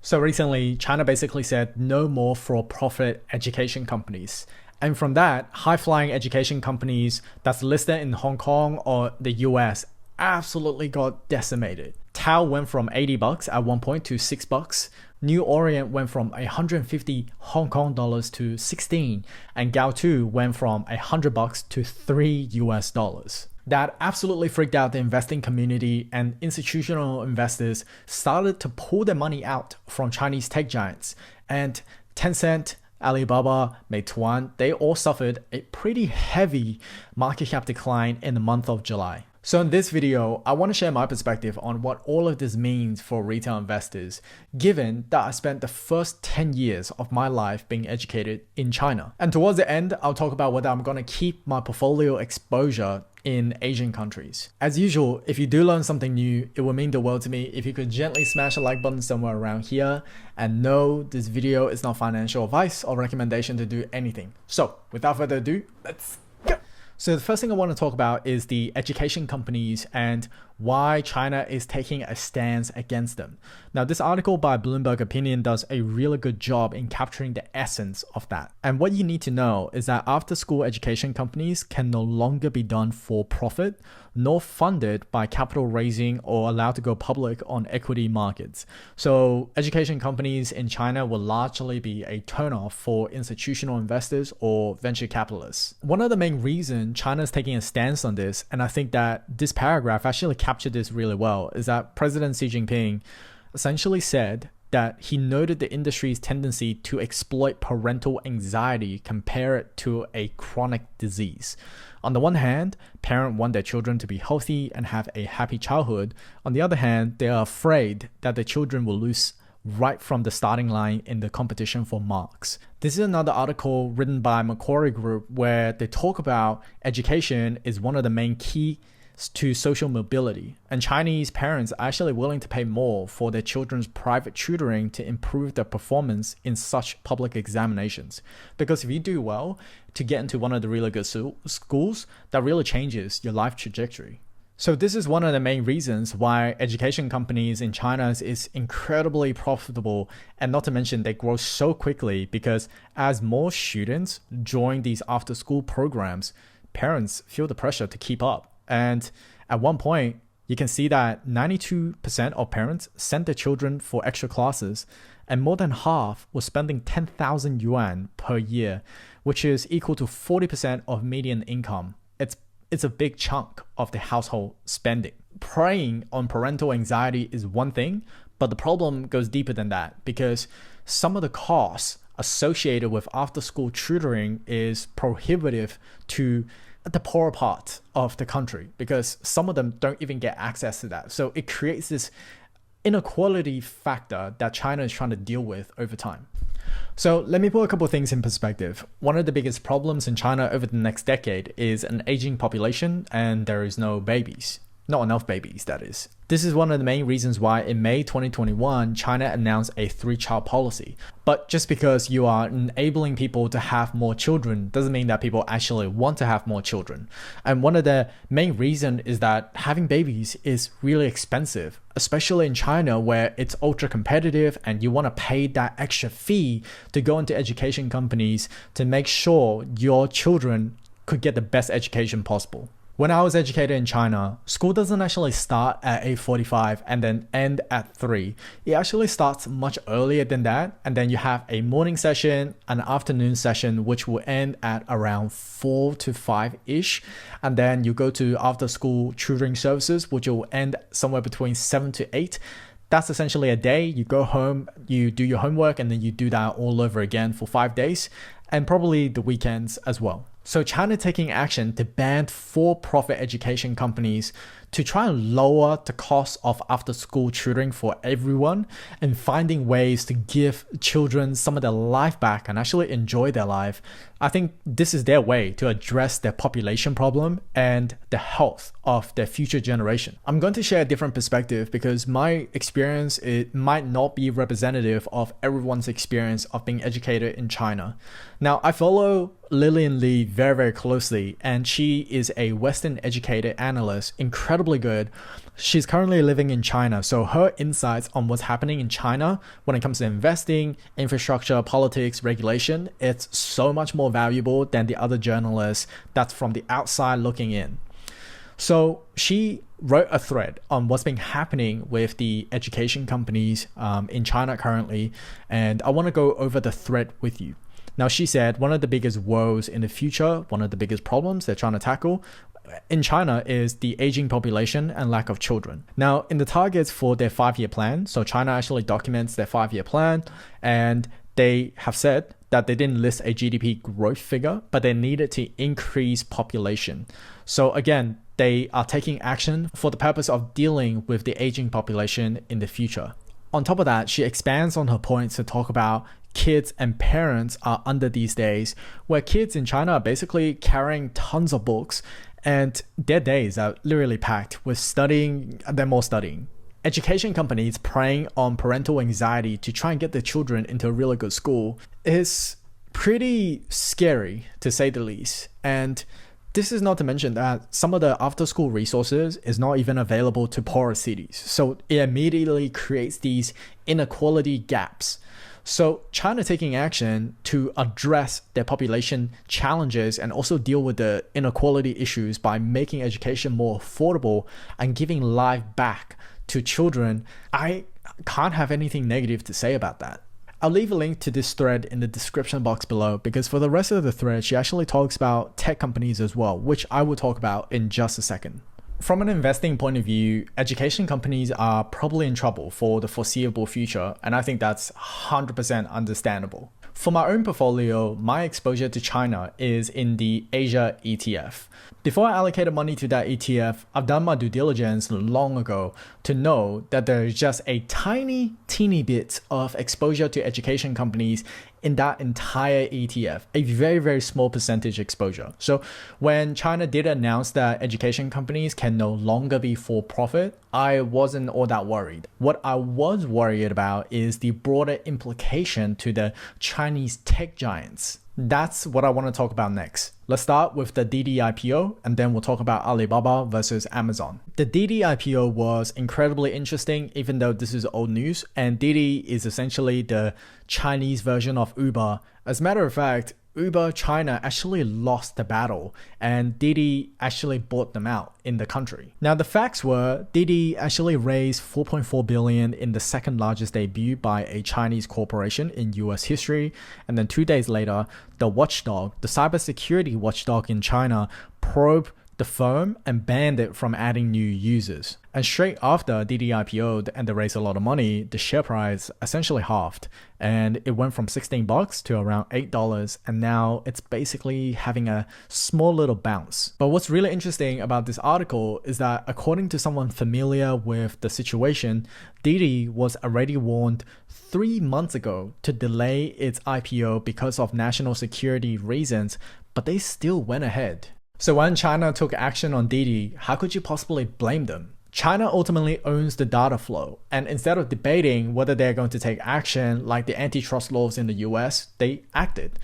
So recently, China basically said no more for-profit education companies. And from that, high-flying education companies that's listed in Hong Kong or the US absolutely got decimated. Tao went from $80 at one point to $6. New Orient went from 150 Hong Kong dollars to 16, and Gaotu went from $100 to $3. That absolutely freaked out the investing community, and institutional investors started to pull their money out from Chinese tech giants. And Tencent, Alibaba, Meituan, they all suffered a pretty heavy market cap decline in the month of July. So in this video, I want to share my perspective on what all of this means for retail investors, given that I spent the first 10 years of my life being educated in China. And towards the end, I'll talk about whether I'm going to keep my portfolio exposure in Asian countries. As usual, if you do learn something new, it will mean the world to me if you could gently smash a like button somewhere around here. And no, this video is not financial advice or recommendation to do anything. So without further ado, let's go. So the first thing I want to talk about is the education companies and why China is taking a stance against them. Now, this article by Bloomberg Opinion does a really good job in capturing the essence of that. And what you need to know is that after-school education companies can no longer be done for profit, nor funded by capital raising or allowed to go public on equity markets. So education companies in China will largely be a turnoff for institutional investors or venture capitalists. One of the main reasons China is taking a stance on this, and I think that this paragraph actually captured this really well, is that President Xi Jinping essentially said that he noted the industry's tendency to exploit parental anxiety, compare it to a chronic disease. On the one hand, parents want their children to be healthy and have a happy childhood. On the other hand, they are afraid that the children will lose right from the starting line in the competition for marks. This is another article written by Macquarie Group where they talk about education is one of the main keys to social mobility, and Chinese parents are actually willing to pay more for their children's private tutoring to improve their performance in such public examinations. Because if you do well to get into one of the really good schools, that really changes your life trajectory. So this is one of the main reasons why education companies in China is incredibly profitable, and not to mention they grow so quickly because as more students join these after-school programs, parents feel the pressure to keep up. And at one point, you can see that 92% of parents sent their children for extra classes, and more than half were spending 10,000 yuan per year, which is equal to 40% of median income. It's a big chunk of the household spending. Preying on parental anxiety is one thing, but the problem goes deeper than that, because some of the costs associated with after-school tutoring is prohibitive to the poorer part of the country, because some of them don't even get access to that. So it creates this inequality factor that China is trying to deal with over time. So let me put a couple of things in perspective. One of the biggest problems in China over the next decade is an aging population, and there is no babies. Not enough babies, that is. This is one of the main reasons why in May 2021, China announced a 3-child policy. But just because you are enabling people to have more children doesn't mean that people actually want to have more children. And one of the main reasons is that having babies is really expensive, especially in China where it's ultra competitive and you want to pay that extra fee to go into education companies to make sure your children could get the best education possible. When I was educated in China, school doesn't actually start at 8:45 and then end at 3. It actually starts much earlier than that, and then you have a morning session, an afternoon session, which will end at around 4 to 5-ish, and then you go to after-school tutoring services, which will end somewhere between 7 to 8. That's essentially a day. You go home, you do your homework, and then you do that all over again for 5 days, and probably the weekends as well. So China taking action to ban for-profit education companies to try and lower the cost of after-school tutoring for everyone, and finding ways to give children some of their life back and actually enjoy their life. I think this is their way to address their population problem and the health of their future generation. I'm going to share a different perspective because my experience, it might not be representative of everyone's experience of being educated in China. Now, I follow Lillian Li very, very closely, and she is a Western educated analyst, incredibly incredibly good. She's currently living in China, so her insights on what's happening in China when it comes to investing, infrastructure, politics, regulation, it's so much more valuable than the other journalists that's from the outside looking in. So she wrote a thread on what's been happening with the education companies in China currently, and I want to go over the thread with you. Now, she said one of the biggest woes in the future, one of the biggest problems they're trying to tackle in China is the aging population and lack of children. Now, in the targets for their 5-year plan, so China actually documents their 5-year plan, and they have said that they didn't list a GDP growth figure, but they needed to increase population. So again, they are taking action for the purpose of dealing with the aging population in the future. On top of that, she expands on her points to talk about kids and parents are under these days, where kids in China are basically carrying tons of books and their days are literally packed with studying and then more studying. Education companies preying on parental anxiety to try and get their children into a really good school is pretty scary, to say the least. And this is not to mention that some of the after-school resources is not even available to poorer cities. So it immediately creates these inequality gaps. So China taking action to address their population challenges and also deal with the inequality issues by making education more affordable and giving life back to children, I can't have anything negative to say about that. I'll leave a link to this thread in the description box below, because for the rest of the thread, she actually talks about tech companies as well, which I will talk about in just a second. From an investing point of view, education companies are probably in trouble for the foreseeable future, and I think that's 100% understandable. For my own portfolio, my exposure to China is in the Asia ETF. Before I allocated money to that ETF, I've done my due diligence long ago to know that there's just a teeny bit of exposure to education companies in that entire ETF, a very, very small percentage exposure. So when China did announce that education companies can no longer be for profit, I wasn't all that worried. What I was worried about is the broader implication to the Chinese tech giants. That's what I want to talk about next. Let's start with the Didi IPO, and then we'll talk about Alibaba versus Amazon. The Didi IPO was incredibly interesting, even though this is old news, and Didi is essentially the Chinese version of Uber. As a matter of fact, Uber China actually lost the battle, and Didi actually bought them out in the country. Now, the facts were Didi actually raised $4.4 billion in the second largest debut by a Chinese corporation in US history, and then 2 days later, the watchdog, the cybersecurity watchdog in China, probed the firm and banned it from adding new users. And straight after Didi IPO'd and they raised a lot of money, the share price essentially halved, and it went from $16 to around $8, and now it's basically having a small little bounce. But what's really interesting about this article is that according to someone familiar with the situation, Didi was already warned 3 months ago to delay its IPO because of national security reasons, but they still went ahead. So when China took action on Didi, how could you possibly blame them? China ultimately owns the data flow, and instead of debating whether they're going to take action like the antitrust laws in the US, they acted.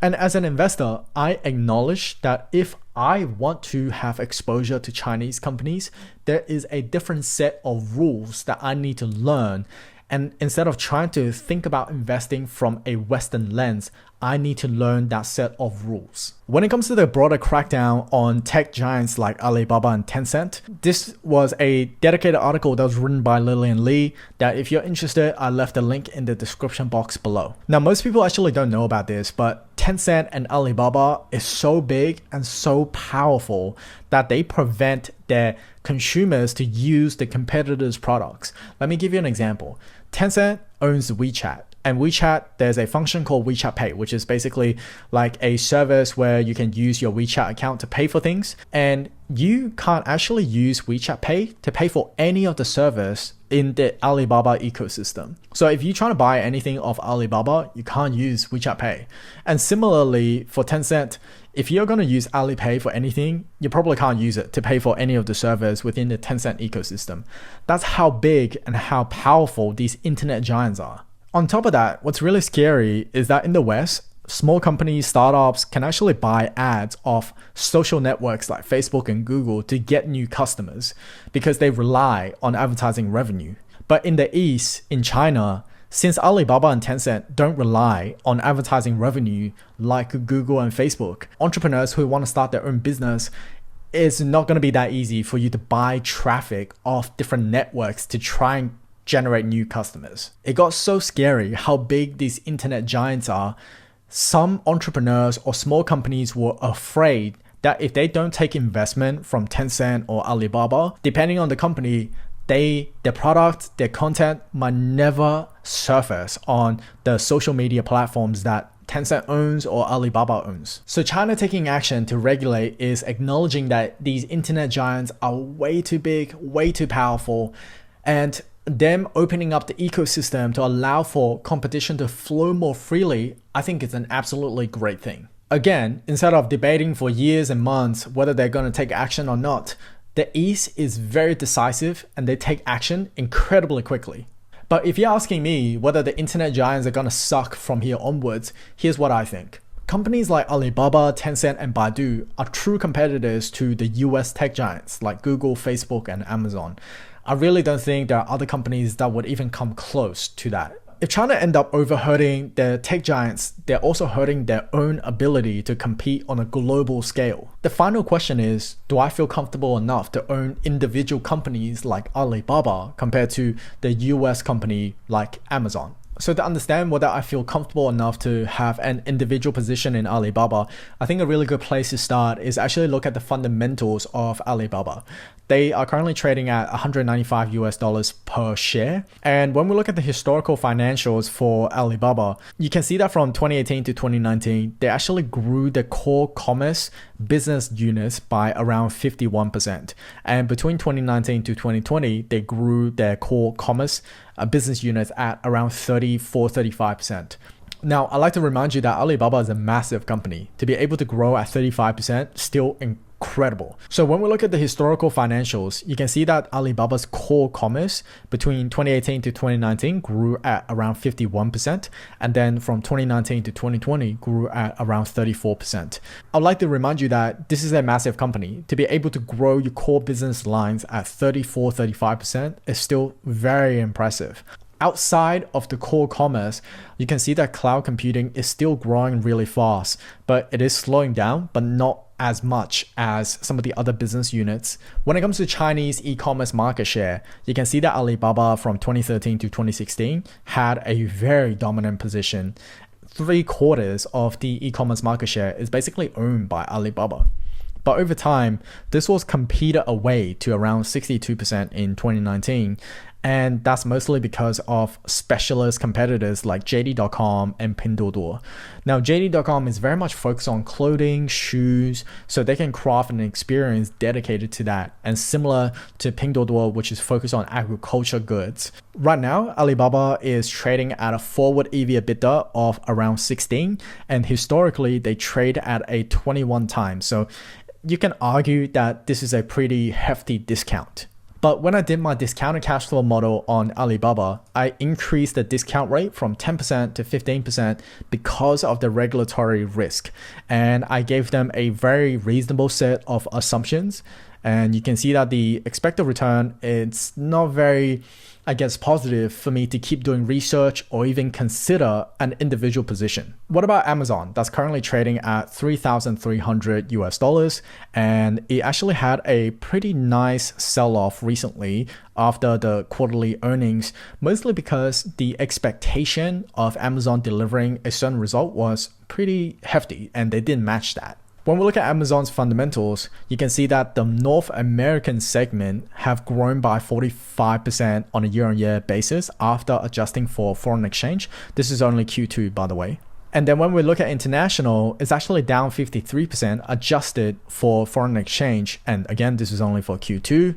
And as an investor, I acknowledge that if I want to have exposure to Chinese companies, there is a different set of rules that I need to learn. And instead of trying to think about investing from a Western lens, I need to learn that set of rules. When it comes to the broader crackdown on tech giants like Alibaba and Tencent, this was a dedicated article that was written by Lillian Lee that if you're interested, I left a link in the description box below. Now, most people actually don't know about this, but Tencent and Alibaba is so big and so powerful that they prevent their consumers to use the competitors' products. Let me give you an example. Tencent owns WeChat. And WeChat, there's a function called WeChat Pay, which is basically like a service where you can use your WeChat account to pay for things. And you can't actually use WeChat Pay to pay for any of the service in the Alibaba ecosystem. So if you're trying to buy anything off Alibaba, you can't use WeChat Pay. And similarly for Tencent, if you're going to use Alipay for anything, you probably can't use it to pay for any of the servers within the Tencent ecosystem. That's how big and how powerful these internet giants are. On top of that, what's really scary is that in the West, small companies, startups can actually buy ads off social networks like Facebook and Google to get new customers because they rely on advertising revenue. But in the East, in China, since Alibaba and Tencent don't rely on advertising revenue like Google and Facebook, entrepreneurs who want to start their own business, it's not going to be that easy for you to buy traffic off different networks to try and generate new customers. It got so scary how big these internet giants are. Some entrepreneurs or small companies were afraid that if they don't take investment from Tencent or Alibaba, depending on the company, their product, their content might never surface on the social media platforms that Tencent owns or Alibaba owns. So China taking action to regulate is acknowledging that these internet giants are way too big, way too powerful, and them opening up the ecosystem to allow for competition to flow more freely, I think it's an absolutely great thing. Again, instead of debating for years and months whether they're going to take action or not, the East is very decisive and they take action incredibly quickly. But if you're asking me whether the internet giants are going to suck from here onwards, here's what I think. Companies like Alibaba, Tencent, and Baidu are true competitors to the US tech giants like Google, Facebook, and Amazon. I really don't think there are other companies that would even come close to that. If China end up overhurting the tech giants, they're also hurting their own ability to compete on a global scale. The final question is, do I feel comfortable enough to own individual companies like Alibaba compared to the US company like Amazon? So to understand whether I feel comfortable enough to have an individual position in Alibaba, I think a really good place to start is actually look at the fundamentals of Alibaba. They are currently trading at $195 per share. And when we look at the historical financials for Alibaba, you can see that from 2018 to 2019, they actually grew the core commerce business units by around 51%. And between 2019 to 2020, they grew their core commerce business units at around 34-35%. Now, I'd like to remind you that Alibaba is a massive company. To be able to grow at 35%, still incredible. So when we look at the historical financials, you can see that Alibaba's core commerce between 2018 to 2019 grew at around 51%, and then from 2019 to 2020 grew at around 34%. I'd like to remind you that this is a massive company. To be able to grow your core business lines at 34-35% is still very impressive. Outside of the core commerce, you can see that cloud computing is still growing really fast, but it is slowing down, but not as much as some of the other business units. When it comes to Chinese e-commerce market share, you can see that Alibaba from 2013 to 2016 had a very dominant position. 3/4 of the e-commerce market share is basically owned by Alibaba. But over time, this was competed away to around 62% in 2019. And that's mostly because of specialist competitors like JD.com and Pinduoduo. Now, JD.com is very much focused on clothing, shoes, so they can craft an experience dedicated to that. And similar to Pinduoduo, which is focused on agriculture goods. Right now, Alibaba is trading at a forward EV/EBITDA of around 16. And historically, they trade at a 21 times. So you can argue that this is a pretty hefty discount. But when I did my discounted cash flow model on Alibaba, I increased the discount rate from 10% to 15% because of the regulatory risk. And I gave them a very reasonable set of assumptions. And you can see that the expected return, it's not very, positive for me to keep doing research or even consider an individual position. What about Amazon? That's currently trading at $3,300 and it actually had a pretty nice sell-off recently after the quarterly earnings, mostly because the expectation of Amazon delivering a certain result was pretty hefty and they didn't match that. When we look at Amazon's fundamentals, you can see that the North American segment have grown by 45% on a year-on-year basis after adjusting for foreign exchange. This is only Q2, by the way. And then when we look at international, it's actually down 53% adjusted for foreign exchange. And again, this is only for Q2.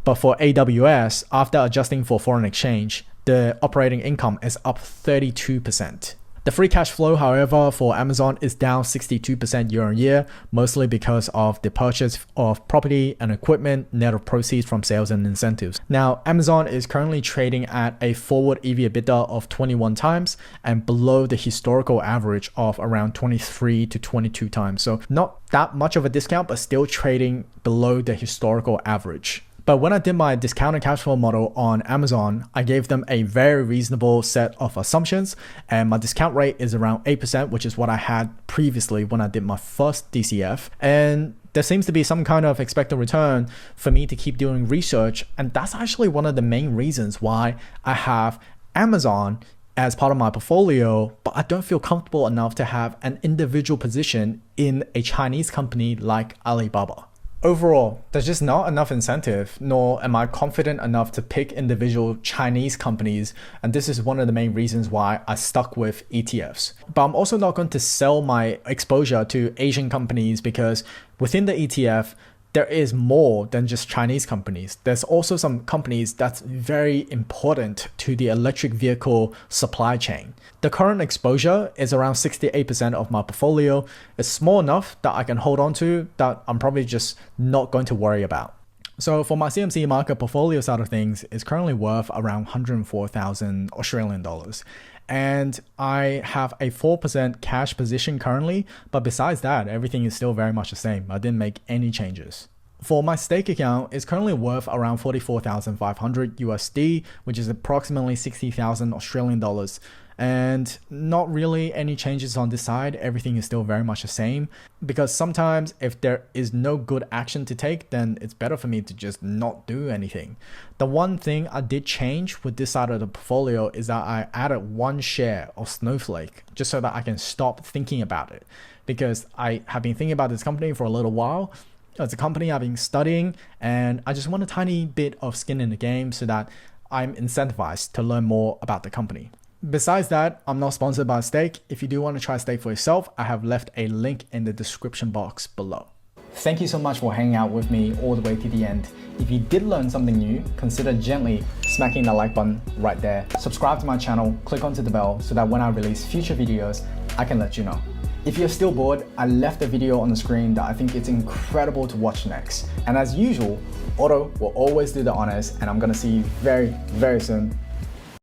But for AWS, after adjusting for foreign exchange, the operating income is up 32%. The free cash flow, however, for Amazon is down 62% year on year, mostly because of the purchase of property and equipment, net of proceeds from sales and incentives. Now, Amazon is currently trading at a forward EV/EBITDA of 21 times and below the historical average of around 23 to 22 times. So not that much of a discount, but still trading below the historical average. But when I did my discounted cash flow model on Amazon, I gave them a very reasonable set of assumptions, and my discount rate is around 8%, which is what I had previously when I did my first DCF. And there seems to be some kind of expected return for me to keep doing research, and that's actually one of the main reasons why I have Amazon as part of my portfolio, but I don't feel comfortable enough to have an individual position in a Chinese company like Alibaba. Overall, there's just not enough incentive, nor am I confident enough to pick individual Chinese companies, and this is one of the main reasons why I stuck with ETFs. But I'm also not going to sell my exposure to Asian companies, because within the ETF, there is more than just Chinese companies. There's also some companies that's very important to the electric vehicle supply chain. The current exposure is around 68% of my portfolio. It's small enough that I can hold on to, that I'm probably just not going to worry about. So for my CMC market portfolio side of things, it's currently worth around 104,000 Australian dollars. And I have a 4% cash position currently, but besides that, everything is still very much the same. I didn't make any changes. For my stake account, it's currently worth around 44,500 USD, which is approximately 60,000 Australian dollars. And not really any changes on this side. Everything is still very much the same, because sometimes if there is no good action to take, then it's better for me to just not do anything. The one thing I did change with this side of the portfolio is that I added one share of Snowflake just so that I can stop thinking about it, because I have been thinking about this company for a little while. It's a company I've been studying, and I just want a tiny bit of skin in the game so that I'm incentivized to learn more about the company. Besides that, I'm not sponsored by Stake. If you do want to try Stake for yourself, I have left a link in the description box below. Thank you so much for hanging out with me all the way to the end. If you did learn something new, consider gently smacking the like button right there. Subscribe to my channel, click onto the bell so that when I release future videos, I can let you know. If you're still bored, I left a video on the screen that I think it's incredible to watch next. And as usual, Otto will always do the honors, and I'm gonna see you very, very soon.